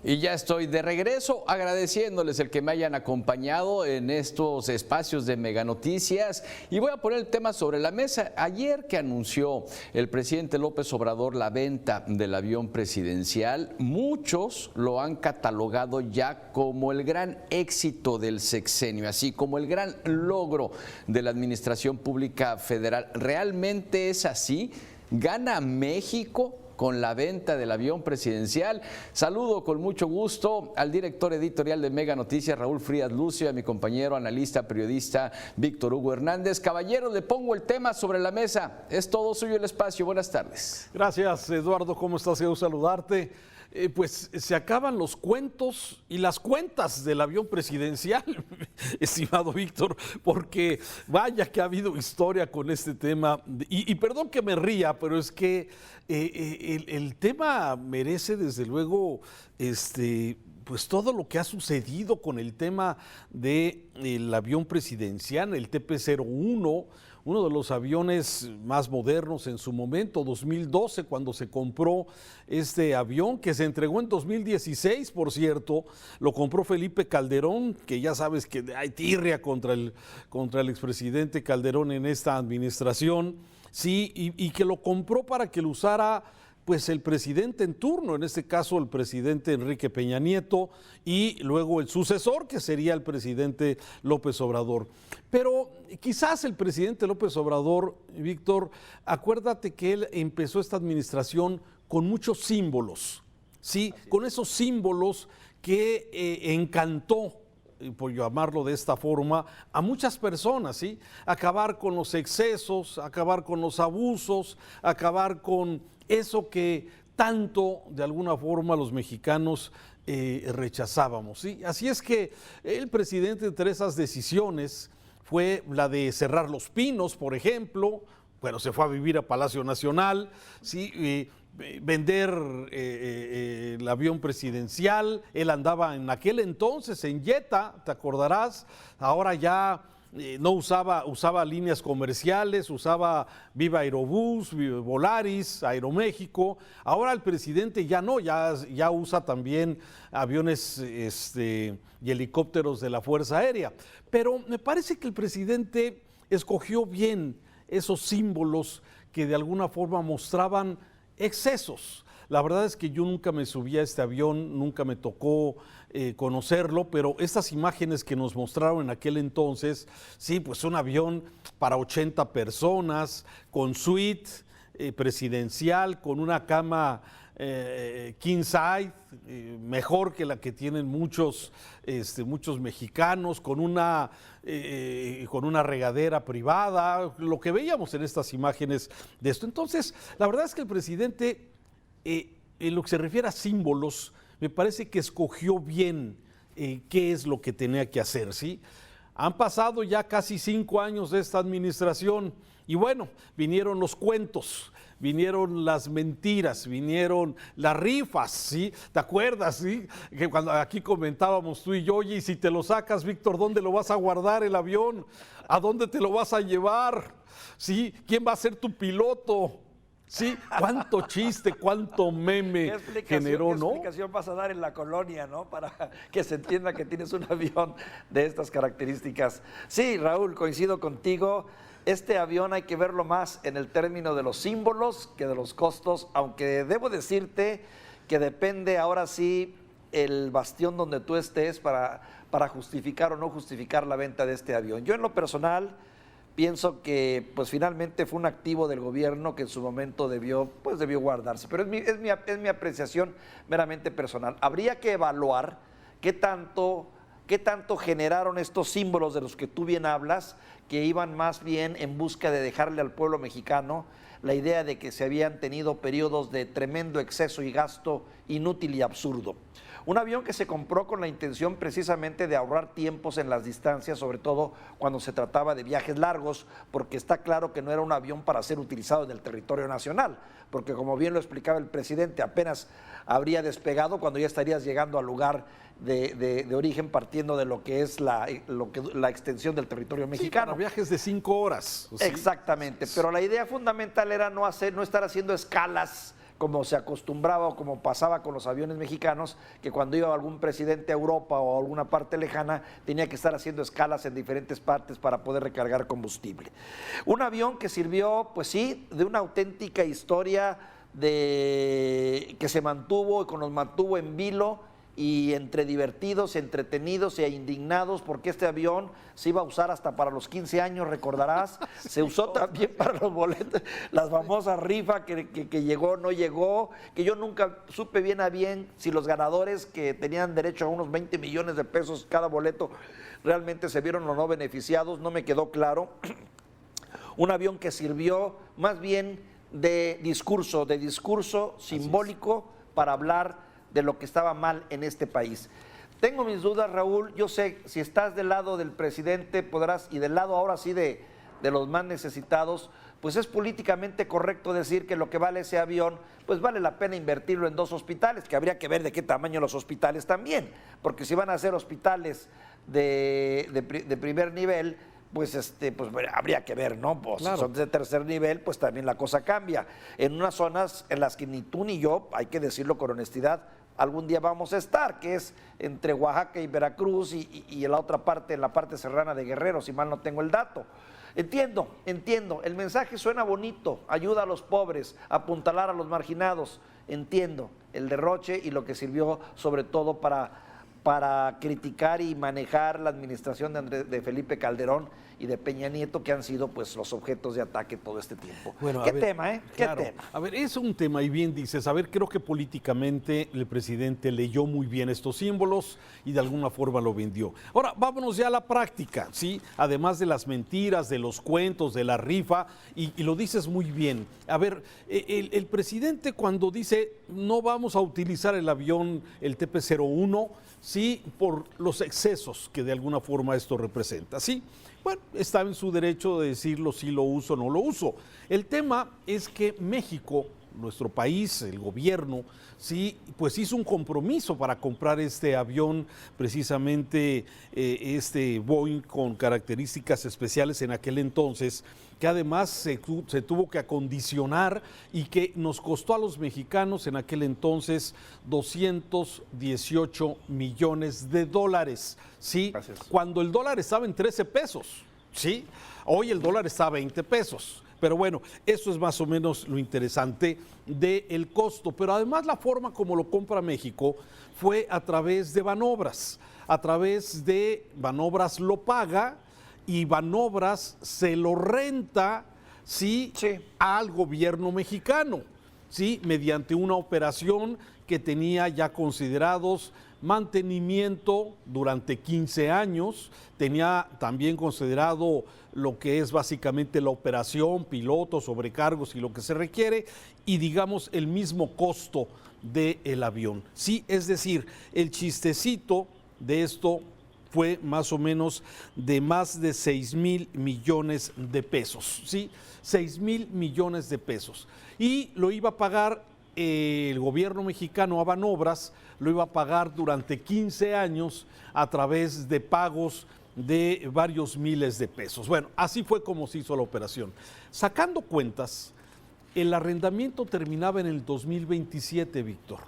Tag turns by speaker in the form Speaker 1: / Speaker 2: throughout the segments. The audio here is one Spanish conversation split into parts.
Speaker 1: Y ya estoy de regreso, agradeciéndoles el que me hayan acompañado en estos espacios de Mega Noticias, y voy a poner el tema sobre la mesa. Ayer que anunció el presidente López Obrador la venta del avión presidencial, muchos lo han catalogado ya como el gran éxito del sexenio, así como el gran logro de la Administración Pública Federal. ¿Realmente es así? ¿Gana México con la venta del avión presidencial? Saludo con mucho gusto al director editorial de Mega Noticias, Raúl Frías Lucio, y a mi compañero analista, periodista Víctor Hugo Hernández. Caballeros, le pongo el tema sobre la mesa. Es todo suyo el espacio. Buenas tardes.
Speaker 2: Gracias, Eduardo. ¿Cómo estás? Quiero saludarte. Pues se acaban los cuentos y las cuentas del avión presidencial, estimado Víctor, porque vaya que ha habido historia con este tema. Y perdón que me ría, pero es que el tema merece desde luego pues todo lo que ha sucedido con el tema del avión presidencial, el TP-01, uno de los aviones más modernos en su momento, 2012, cuando se compró este avión, que se entregó en 2016, por cierto. Lo compró Felipe Calderón, que ya sabes que hay tirria contra el expresidente Calderón en esta administración, sí, y que lo compró para que lo usara pues el presidente en turno, en este caso el presidente Enrique Peña Nieto, y luego el sucesor, que sería el presidente López Obrador. Pero quizás el presidente López Obrador, Víctor, acuérdate que él empezó esta administración con muchos símbolos, ¿sí? Con esos símbolos que encantó, por llamarlo de esta forma, a muchas personas, ¿sí? Acabar con los excesos, acabar con los abusos, acabar con eso que tanto, de alguna forma, los mexicanos rechazábamos, ¿sí? Así es que el presidente, entre esas decisiones, fue la de cerrar Los Pinos, por ejemplo. Bueno, se fue a vivir a Palacio Nacional, ¿sí? Vender el avión presidencial. Él andaba en aquel entonces en Jetta, te acordarás. Ahora ya no usaba líneas comerciales, usaba Viva Aerobús, Volaris, Aeroméxico. Ahora el presidente ya no, ya usa también aviones y helicópteros de la Fuerza Aérea. Pero me parece que el presidente escogió bien esos símbolos que de alguna forma mostraban excesos. La verdad es que yo nunca me subí a este avión, nunca me tocó conocerlo, pero estas imágenes que nos mostraron en aquel entonces, sí, pues un avión para 80 personas, con suite presidencial, con una cama king size, mejor que la que tienen muchos mexicanos, con una regadera privada, lo que veíamos en estas imágenes de esto. Entonces, la verdad es que el presidente, en lo que se refiere a símbolos, me parece que escogió bien qué es lo que tenía que hacer, ¿sí? Han pasado ya casi 5 años de esta administración y bueno, vinieron los cuentos, vinieron las mentiras, vinieron las rifas, ¿sí? ¿Te acuerdas, sí? Que cuando aquí comentábamos tú y yo, oye, y si te lo sacas, Víctor, ¿dónde lo vas a guardar el avión? ¿A dónde te lo vas a llevar? ¿Sí? ¿Quién va a ser tu piloto? Sí, cuánto chiste, cuánto meme generó, ¿no?
Speaker 3: ¿Qué explicación vas a dar en la colonia, no? Para que se entienda que tienes un avión de estas características. Sí, Raúl, coincido contigo. Este avión hay que verlo más en el término de los símbolos que de los costos, aunque debo decirte que depende ahora sí el bastión donde tú estés para justificar o no justificar la venta de este avión. Yo en lo personal pienso que pues finalmente fue un activo del gobierno que en su momento debió guardarse, pero es mi apreciación meramente personal. Habría que evaluar qué tanto generaron estos símbolos de los que tú bien hablas, que iban más bien en busca de dejarle al pueblo mexicano la idea de que se habían tenido periodos de tremendo exceso y gasto inútil y absurdo. Un avión que se compró con la intención precisamente de ahorrar tiempos en las distancias, sobre todo cuando se trataba de viajes largos, porque está claro que no era un avión para ser utilizado en el territorio nacional, porque como bien lo explicaba el presidente, apenas habría despegado cuando ya estarías llegando al lugar de origen, partiendo de lo que es la extensión del territorio mexicano.
Speaker 2: Sí, viajes de 5 horas.
Speaker 3: ¿Sí? Exactamente, pero la idea fundamental era no estar haciendo escalas como se acostumbraba o como pasaba con los aviones mexicanos, que cuando iba algún presidente a Europa o a alguna parte lejana, tenía que estar haciendo escalas en diferentes partes para poder recargar combustible. Un avión que sirvió, pues sí, de una auténtica historia que se mantuvo y que nos mantuvo en vilo y entre divertidos, entretenidos e indignados, porque este avión se iba a usar hasta para los 15 años, recordarás. Se usó también para los boletos, las famosas rifas que llegó, no llegó, que yo nunca supe bien a bien si los ganadores que tenían derecho a unos 20 millones de pesos cada boleto realmente se vieron o no beneficiados, no me quedó claro. Un avión que sirvió más bien de discurso simbólico para hablar de lo que estaba mal en este país. Tengo mis dudas, Raúl. Yo sé, si estás del lado del presidente, podrás, y del lado ahora sí de los más necesitados, pues es políticamente correcto decir que lo que vale ese avión, pues vale la pena invertirlo en 2 hospitales, que habría que ver de qué tamaño los hospitales también, porque si van a ser hospitales de primer nivel, pues bueno, habría que ver, ¿no? Pues
Speaker 2: claro.
Speaker 3: Si son de tercer nivel, pues también la cosa cambia. En unas zonas en las que ni tú ni yo, hay que decirlo con honestidad, algún día vamos a estar, que es entre Oaxaca y Veracruz y en la otra parte, en la parte serrana de Guerrero, si mal no tengo el dato. Entiendo, el mensaje suena bonito, ayuda a los pobres, apuntalar a los marginados, entiendo el derroche y lo que sirvió sobre todo para criticar y manejar la administración de Felipe Calderón y de Peña Nieto, que han sido pues los objetos de ataque todo este tiempo.
Speaker 2: Bueno,
Speaker 3: ¿Qué tema, eh?
Speaker 2: Claro.
Speaker 3: ¿Qué tema?
Speaker 2: A ver, es un tema, y bien dices, a ver, creo que políticamente el presidente leyó muy bien estos símbolos y de alguna forma lo vendió. Ahora, vámonos ya a la práctica, ¿sí? Además de las mentiras, de los cuentos, de la rifa, y lo dices muy bien. A ver, el presidente cuando dice no vamos a utilizar el avión, el TP-01, sí, por los excesos que de alguna forma esto representa, ¿sí? Bueno, está en su derecho de decirlo si lo uso o no lo uso. El tema es que México, nuestro país, el gobierno, sí, pues hizo un compromiso para comprar este avión, precisamente este Boeing con características especiales en aquel entonces, que además se tuvo que acondicionar y que nos costó a los mexicanos en aquel entonces 218 millones de dólares, ¿sí?
Speaker 3: Gracias.
Speaker 2: Cuando el dólar estaba en 13 pesos, ¿sí? Hoy el dólar está a 20 pesos. Pero bueno, eso es más o menos lo interesante del costo. Pero además la forma como lo compra México fue a través de Banobras. A través de Banobras lo paga y Banobras se lo renta, ¿sí? Al gobierno mexicano, ¿sí? Mediante una operación que tenía ya considerados mantenimiento durante 15 años, tenía también considerado lo que es básicamente la operación, pilotos, sobrecargos y lo que se requiere, y digamos el mismo costo del avión. Sí, es decir, el chistecito de esto fue más o menos de más de 6,000 millones de pesos, ¿sí? 6,000 millones de pesos. Y lo iba a pagar el gobierno mexicano a Banobras, lo iba a pagar durante 15 años a través de pagos de varios miles de pesos. Bueno, así fue como se hizo la operación. Sacando cuentas, el arrendamiento terminaba en el 2027, Víctor.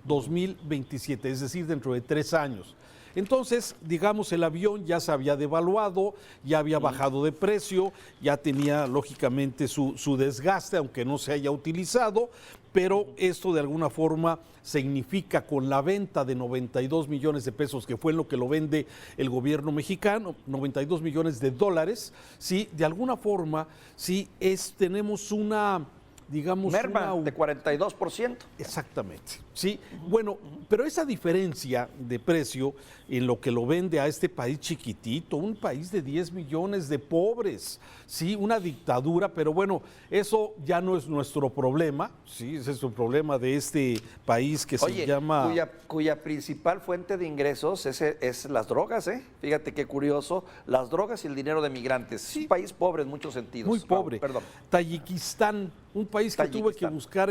Speaker 2: 2027, es decir, dentro de 3 años. Entonces, digamos, el avión ya se había devaluado, ya había bajado de precio, ya tenía lógicamente su desgaste, aunque no se haya utilizado, pero esto de alguna forma significa con la venta de 92 millones de pesos, que fue en lo que lo vende el gobierno mexicano, 92 millones de dólares, sí, de alguna forma, sí, tenemos una, digamos,
Speaker 3: merma de 42%.
Speaker 2: Exactamente, sí. Bueno, pero esa diferencia de precio en lo que lo vende a este país chiquitito, un país de 10 millones de pobres, sí, una dictadura, pero bueno, eso ya no es nuestro problema, sí, ese es el problema de este país que se llama...
Speaker 3: Cuya principal fuente de ingresos es las drogas, ¿eh? Fíjate qué curioso, las drogas y el dinero de migrantes. Sí. Es un país pobre en muchos sentidos.
Speaker 2: Muy pobre.
Speaker 3: Perdón.
Speaker 2: Tayikistán, un país que tuve que buscar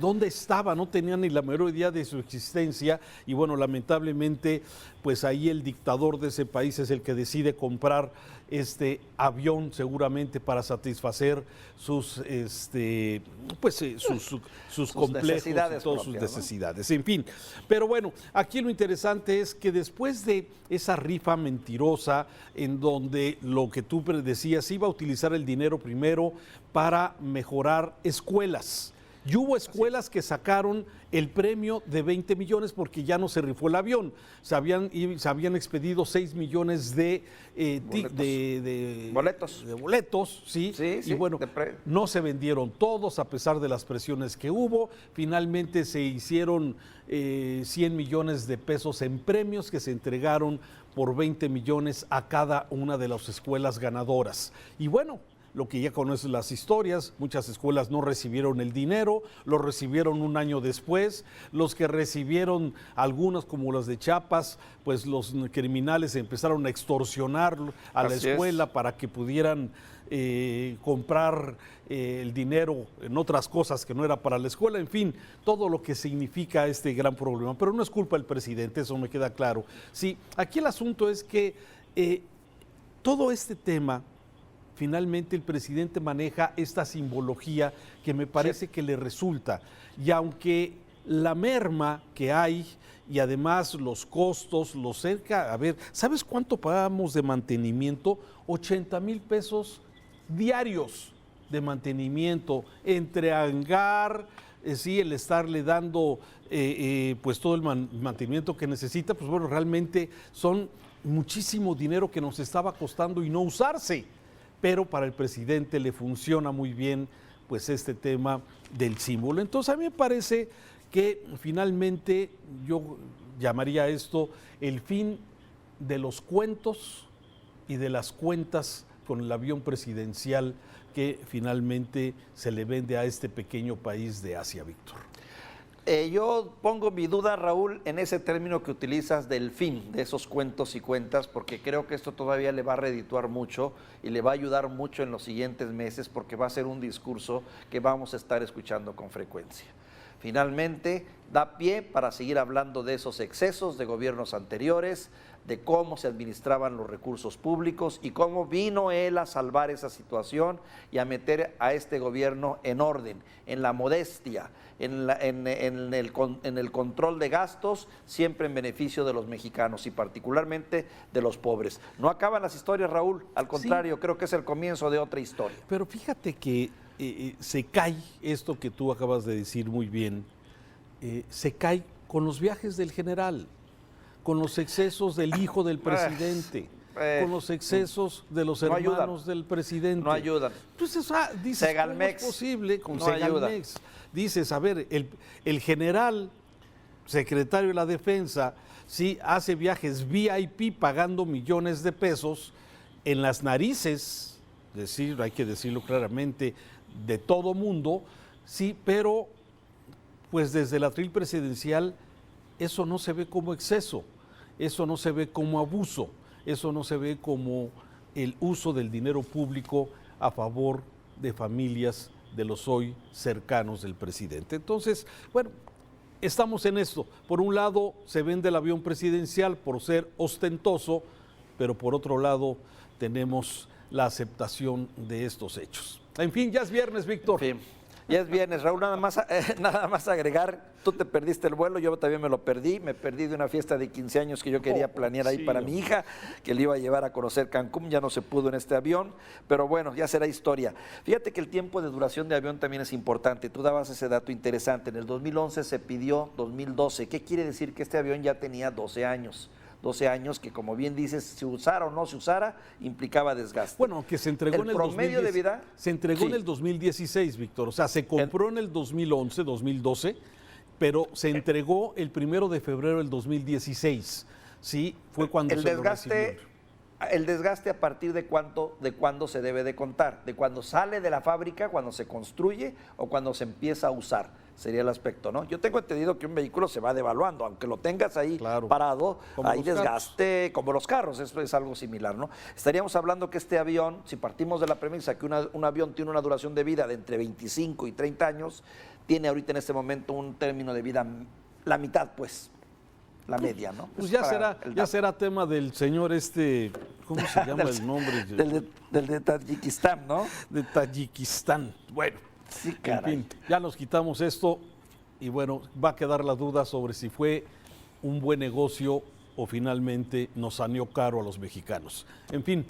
Speaker 2: dónde estaba, no tenía ni la menor idea de su existencia, y bueno, lamentablemente, pues ahí el dictador de ese país es el que decide comprar este avión seguramente para satisfacer sus complejos y todas sus necesidades, en fin. Pero bueno, aquí lo interesante es que después de esa rifa mentirosa en donde lo que tú decías iba a utilizar el dinero primero para mejorar escuelas. Y hubo escuelas que sacaron el premio de 20 millones porque ya no se rifó el avión. Se habían expedido 6 millones de boletos, ¿sí? Y bueno, no se vendieron todos a pesar de las presiones que hubo. Finalmente se hicieron 100 millones de pesos en premios que se entregaron por 20 millones a cada una de las escuelas ganadoras. Y bueno, lo que ya conocen las historias, muchas escuelas no recibieron el dinero, lo recibieron un año después, los que recibieron, algunos como los de Chiapas, pues los criminales empezaron a extorsionar a la escuela para que pudieran comprar el dinero en otras cosas que no era para la escuela, en fin, todo lo que significa este gran problema. Pero no es culpa del presidente, eso me queda claro. Sí, aquí el asunto es que todo este tema, finalmente el presidente maneja esta simbología que me parece que le resulta. Y aunque la merma que hay y además los costos, a ver, ¿sabes cuánto pagamos de mantenimiento? 80,000 pesos diarios de mantenimiento, entre hangar, el estarle dando pues todo el mantenimiento que necesita, pues bueno, realmente son muchísimo dinero que nos estaba costando y no usarse. Pero para el presidente le funciona muy bien pues este tema del símbolo. Entonces a mí me parece que finalmente yo llamaría esto el fin de los cuentos y de las cuentas con el avión presidencial que finalmente se le vende a este pequeño país de Asia, Víctor.
Speaker 3: Yo pongo mi duda, Raúl, en ese término que utilizas del fin de esos cuentos y cuentas, porque creo que esto todavía le va a redituar mucho y le va a ayudar mucho en los siguientes meses, porque va a ser un discurso que vamos a estar escuchando con frecuencia. Finalmente, da pie para seguir hablando de esos excesos de gobiernos anteriores, de cómo se administraban los recursos públicos y cómo vino él a salvar esa situación y a meter a este gobierno en orden, en la modestia, en el control de gastos, siempre en beneficio de los mexicanos y particularmente de los pobres. No acaban las historias, Raúl, al contrario, sí, creo que es el comienzo de otra historia.
Speaker 2: Pero fíjate que se cae esto que tú acabas de decir muy bien, se cae con los viajes del general, con los excesos del hijo del presidente, con los excesos de los hermanos del presidente.
Speaker 3: No ayudan.
Speaker 2: Entonces, dices, ¿cómo es posible? Con Segalmex. Dices, a ver, el general, secretario de la Defensa, sí hace viajes VIP pagando millones de pesos en las narices, hay que decirlo claramente, de todo mundo, sí, pero pues desde el atril presidencial eso no se ve como exceso, eso no se ve como abuso, eso no se ve como el uso del dinero público a favor de familias de los hoy cercanos del presidente. Entonces, bueno, estamos en esto. Por un lado, se vende el avión presidencial por ser ostentoso, pero por otro lado, tenemos la aceptación de estos hechos. En fin, ya es viernes, Víctor.
Speaker 3: En fin, ya es viernes, Raúl, nada más agregar, tú te perdiste el vuelo, yo también me perdí de una fiesta de 15 años que yo quería planear ahí para mi hija, que le iba a llevar a conocer Cancún, ya no se pudo en este avión, pero bueno, ya será historia. Fíjate que el tiempo de duración de avión también es importante, tú dabas ese dato interesante, en el 2011 se pidió 2012, ¿qué quiere decir? Que este avión ya tenía 12 años. 12 años que, como bien dices, se usara o no se usara, implicaba desgaste.
Speaker 2: Bueno, que se entregó en el
Speaker 3: promedio de vida.
Speaker 2: Se entregó en el 2016, Víctor. O sea, se compró en el 2011, 2012, pero se entregó el 1 de febrero del 2016. Sí, fue cuando se lo recibió.
Speaker 3: El desgaste a partir de cuándo se debe de contar, de cuando sale de la fábrica, cuando se construye o cuando se empieza a usar. sería el aspecto, ¿no? Yo tengo entendido que un vehículo se va devaluando, aunque lo tengas ahí
Speaker 2: Claro.
Speaker 3: parado,
Speaker 2: Como
Speaker 3: hay
Speaker 2: los carros.
Speaker 3: desgaste, como los carros, eso es algo similar, ¿no? Estaríamos hablando que este avión, si partimos de la premisa que un avión tiene una duración de vida de entre 25 y 30 años, tiene ahorita en este momento un término de vida, la mitad, pues, la media, ¿no?
Speaker 2: Pues
Speaker 3: Es
Speaker 2: ya
Speaker 3: para
Speaker 2: será,
Speaker 3: el
Speaker 2: ya
Speaker 3: dato.
Speaker 2: será tema del señor ¿cómo se llama el nombre?
Speaker 3: Del de Tayikistán, ¿no?
Speaker 2: De Tayikistán. Bueno,
Speaker 3: Sí,
Speaker 2: en
Speaker 3: caray.
Speaker 2: fin, ya nos quitamos esto y bueno, va a quedar la duda sobre si fue un buen negocio o finalmente nos salió caro a los mexicanos. En fin,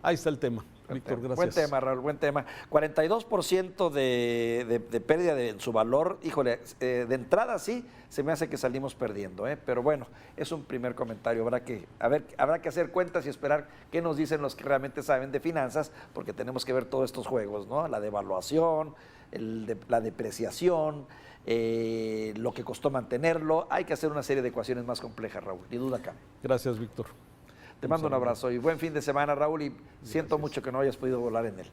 Speaker 2: ahí está el tema. Víctor, gracias.
Speaker 3: Buen tema, Raúl, buen tema. 42% de pérdida en su valor. Híjole, de entrada sí, se me hace que salimos perdiendo, ¿eh? Pero bueno, es un primer comentario. Habrá que hacer cuentas y esperar qué nos dicen los que realmente saben de finanzas, porque tenemos que ver todos estos juegos, ¿no? La devaluación, la depreciación, lo que costó mantenerlo. Hay que hacer una serie de ecuaciones más complejas, Raúl, ni duda acá.
Speaker 2: Gracias, Víctor.
Speaker 3: Te mando un abrazo y buen fin de semana, Raúl, y siento mucho que no hayas podido volar en él.